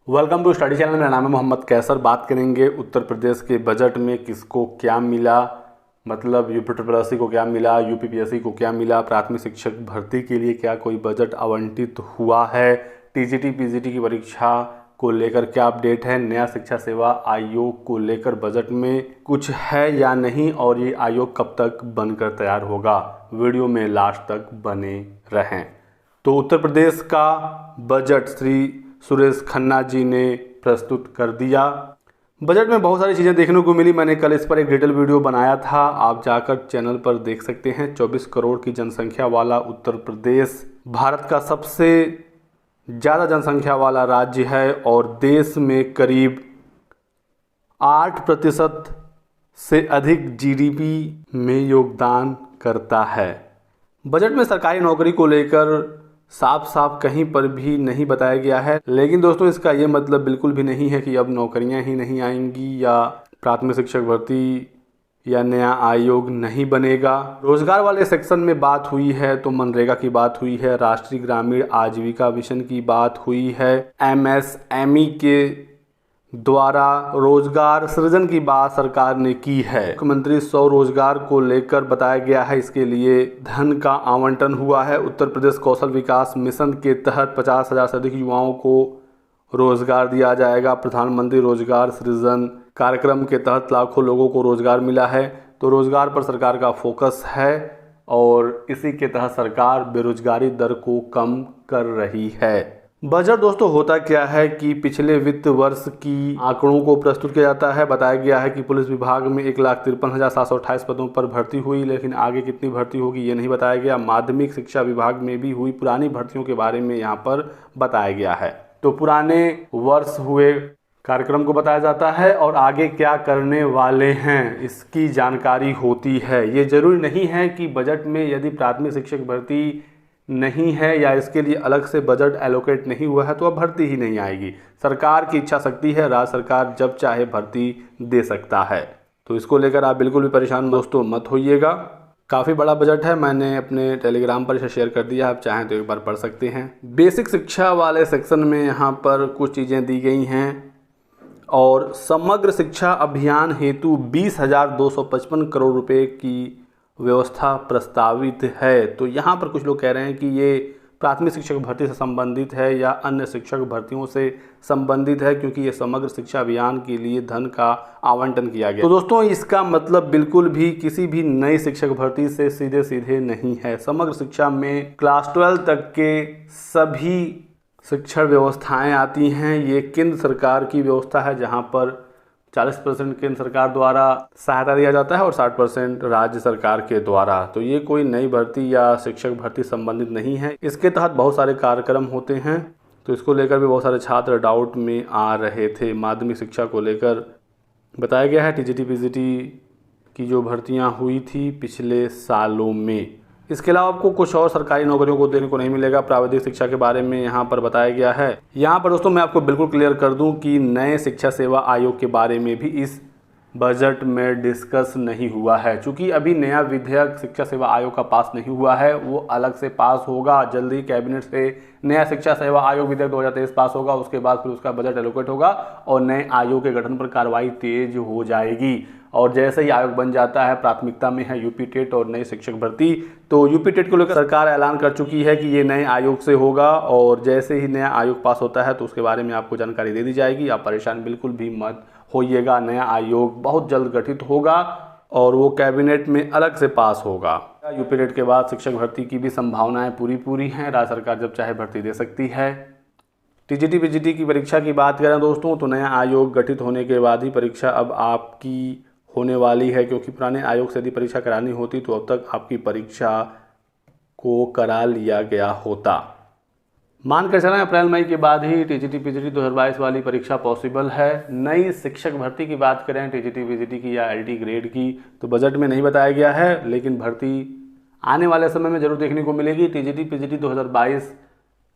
Welcome to study channel. मेरा नाम है मोहम्मद कैसर। बात करेंगे उत्तर प्रदेश के बजट में किसको क्या मिला, मतलब यूपी को क्या मिला, यूपीपीएससी को क्या मिला, प्राथमिक शिक्षक भर्ती के लिए क्या कोई बजट आवंटित हुआ है, टीजीटी पीजीटी की परीक्षा को लेकर क्या अपडेट है, नया शिक्षा सेवा आयोग को लेकर बजट में कुछ है या नहीं, और ये आयोग कब तक बनकर तैयार होगा। वीडियो में लास्ट तक बने रहें। तो उत्तर प्रदेश का बजट श्री सुरेश खन्ना जी ने प्रस्तुत कर दिया। बजट में बहुत सारी चीज़ें देखने को मिली। मैंने कल इस पर एक डिटेल वीडियो बनाया था, आप जाकर चैनल पर देख सकते हैं। 24 करोड़ की जनसंख्या वाला उत्तर प्रदेश भारत का सबसे ज़्यादा जनसंख्या वाला राज्य है और देश में करीब 8% से अधिक जीडीपी में योगदान करता है। बजट में सरकारी नौकरी को लेकर साफ साफ कहीं पर भी नहीं बताया गया है, लेकिन दोस्तों इसका ये मतलब बिल्कुल भी नहीं है कि अब नौकरियां ही नहीं आएंगी या प्राथमिक शिक्षक भर्ती या नया आयोग नहीं बनेगा। रोजगार वाले सेक्शन में बात हुई है तो मनरेगा की बात हुई है, राष्ट्रीय ग्रामीण आजीविका मिशन की बात हुई है, एमएसएमई के द्वारा रोजगार सृजन की बात सरकार ने की है। मुख्यमंत्री स्वरोजगार को लेकर बताया गया है, इसके लिए धन का आवंटन हुआ है। उत्तर प्रदेश कौशल विकास मिशन के तहत 50,000 से अधिक युवाओं को रोजगार दिया जाएगा। प्रधानमंत्री रोजगार सृजन कार्यक्रम के तहत लाखों लोगों को रोजगार मिला है। तो रोजगार पर सरकार का फोकस है और इसी के तहत सरकार बेरोजगारी दर को कम कर रही है। बजट दोस्तों होता क्या है कि पिछले वित्त वर्ष की आंकड़ों को प्रस्तुत किया जाता है। बताया गया है कि पुलिस विभाग में 1,53,728 पदों पर भर्ती हुई, लेकिन आगे कितनी भर्ती होगी ये नहीं बताया गया। माध्यमिक शिक्षा विभाग में भी हुई पुरानी भर्तियों के बारे में यहाँ पर बताया गया है। तो पुराने वर्ष हुए कार्यक्रम को बताया जाता है और आगे क्या करने वाले हैं इसकी जानकारी होती है। ये जरूरी नहीं है कि बजट में यदि प्राथमिक शिक्षक भर्ती नहीं है या इसके लिए अलग से बजट एलोकेट नहीं हुआ है तो अब भर्ती ही नहीं आएगी। सरकार की इच्छा शक्ति है, राज्य सरकार जब चाहे भर्ती दे सकता है। तो इसको लेकर आप बिल्कुल भी परेशान दोस्तों मत होइएगा। काफ़ी बड़ा बजट है, मैंने अपने टेलीग्राम पर इसे शेयर कर दिया, आप चाहें तो एक बार पढ़ सकते हैं। बेसिक शिक्षा वाले सेक्शन में यहाँ पर कुछ चीज़ें दी गई हैं और समग्र शिक्षा अभियान हेतु 20,255 करोड़ रुपए की व्यवस्था प्रस्तावित है। तो यहाँ पर कुछ लोग कह रहे हैं कि ये प्राथमिक शिक्षक भर्ती से संबंधित है या अन्य शिक्षक भर्तियों से संबंधित है, क्योंकि ये समग्र शिक्षा अभियान के लिए धन का आवंटन किया गया। तो दोस्तों इसका मतलब बिल्कुल भी किसी भी नई शिक्षक भर्ती से सीधे सीधे नहीं है। समग्र शिक्षा में क्लास 12 तक के सभी शिक्षण व्यवस्थाएं आती हैं। ये केंद्र सरकार की व्यवस्था है जहाँ पर 40% केंद्र सरकार द्वारा सहायता दिया जाता है और 60% राज्य सरकार के द्वारा। तो ये कोई नई भर्ती या शिक्षक भर्ती संबंधित नहीं है। इसके तहत बहुत सारे कार्यक्रम होते हैं, तो इसको लेकर भी बहुत सारे छात्र डाउट में आ रहे थे। माध्यमिक शिक्षा को लेकर बताया गया है टीजीटी पीजीटी की जो भर्तियाँ हुई थी पिछले सालों में। इसके अलावा आपको कुछ और सरकारी नौकरियों को देखने को नहीं मिलेगा। प्राविधिक शिक्षा के बारे में यहाँ पर बताया गया है। यहाँ पर दोस्तों मैं आपको बिल्कुल क्लियर कर दूँ कि नए शिक्षा सेवा आयोग के बारे में भी इस बजट में डिस्कस नहीं हुआ है, क्योंकि अभी नया विधेयक शिक्षा सेवा आयोग का पास नहीं हुआ है, वो अलग से पास होगा। जल्दी कैबिनेट से नया शिक्षा सेवा आयोग विधेयक 2023 पास होगा, उसके बाद फिर उसका बजट एलोकेट होगा और नए आयोग के गठन पर कार्रवाई तेज हो जाएगी। और जैसे ही आयोग बन जाता है, प्राथमिकता में है यूपी टेट और नई शिक्षक भर्ती, तो यूपी टेट को लेकर सरकार ऐलान कर चुकी है कि ये नए आयोग से होगा और जैसे ही नया आयोग पास होता है तो उसके बारे में आपको जानकारी दे दी जाएगी। आप परेशान बिल्कुल भी मत होइएगा। नया आयोग बहुत जल्द गठित होगा और वो कैबिनेट में अलग से पास होगा। यूपी टेट के बाद शिक्षक भर्ती की भी संभावनाएं पूरी हैं। राज्य सरकार जब चाहे भर्ती दे सकती है। टीजीटी पीजीटी की परीक्षा की बात करें दोस्तों तो नया आयोग गठित होने के बाद ही परीक्षा अब आपकी होने वाली है, क्योंकि पुराने आयोग से यदि परीक्षा करानी होती तो अब तक आपकी परीक्षा को करा लिया गया होता। मानकर चलें अप्रैल मई के बाद ही टीजीटी पीजीटी 2022 वाली परीक्षा पॉसिबल है। नई शिक्षक भर्ती की बात करें टीजीटी पीजीटी की या एलटी ग्रेड की, तो बजट में नहीं बताया गया है, लेकिन भर्ती आने वाले समय में जरूर देखने को मिलेगी। टीजीटी पीजीटी 2022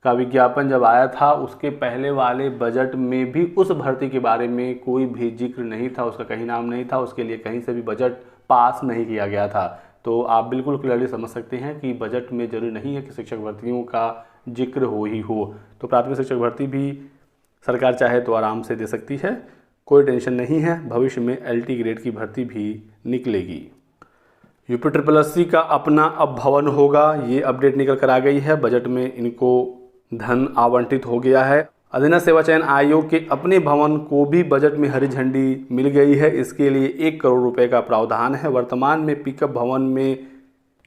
का विज्ञापन जब आया था उसके पहले वाले बजट में भी उस भर्ती के बारे में कोई भी जिक्र नहीं था, उसका कहीं नाम नहीं था, उसके लिए कहीं से भी बजट पास नहीं किया गया था। तो आप बिल्कुल क्लियरली समझ सकते हैं कि बजट में जरूरी नहीं है कि शिक्षक भर्तियों का जिक्र हो ही हो। तो प्राथमिक शिक्षक भर्ती भी सरकार चाहे तो आराम से दे सकती है, कोई टेंशन नहीं है। भविष्य में LT ग्रेड की भर्ती भी निकलेगी। UP का अपना अब भवन होगा, ये अपडेट निकल कर आ गई है। बजट में इनको धन आवंटित हो गया है। अधीनस्थ सेवा चयन आयोग के अपने भवन को भी बजट में हरी झंडी मिल गई है। इसके लिए 1 करोड़ रुपए का प्रावधान है। वर्तमान में पिकअप भवन में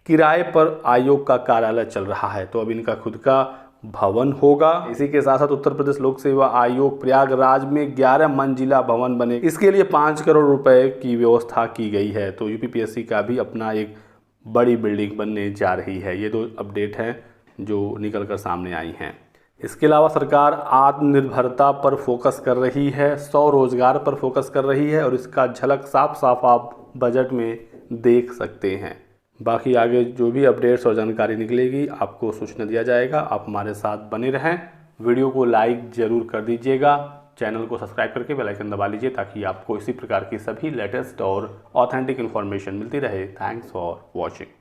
किराए पर आयोग का कार्यालय चल रहा है, तो अब इनका खुद का भवन होगा। इसी के साथ साथ उत्तर प्रदेश लोक सेवा आयोग प्रयागराज में 11 मंजिला भवन बने, इसके लिए 5 करोड़ रुपए की व्यवस्था की गई है। तो UPPSC का भी अपना एक बड़ी बिल्डिंग बनने जा रही है। ये 2 अपडेट हैं जो निकल कर सामने आई हैं। इसके अलावा सरकार आत्मनिर्भरता पर फोकस कर रही है, स्वरोजगार पर फोकस कर रही है, और इसका झलक साफ साफ आप बजट में देख सकते हैं। बाकी आगे जो भी अपडेट्स और जानकारी निकलेगी आपको सूचना दिया जाएगा। आप हमारे साथ बने रहें। वीडियो को लाइक ज़रूर कर दीजिएगा, चैनल को सब्सक्राइब करके बेल आइकन दबा लीजिए ताकि आपको इसी प्रकार की सभी लेटेस्ट और ऑथेंटिक इन्फॉर्मेशन मिलती रहे। Thanks for watching.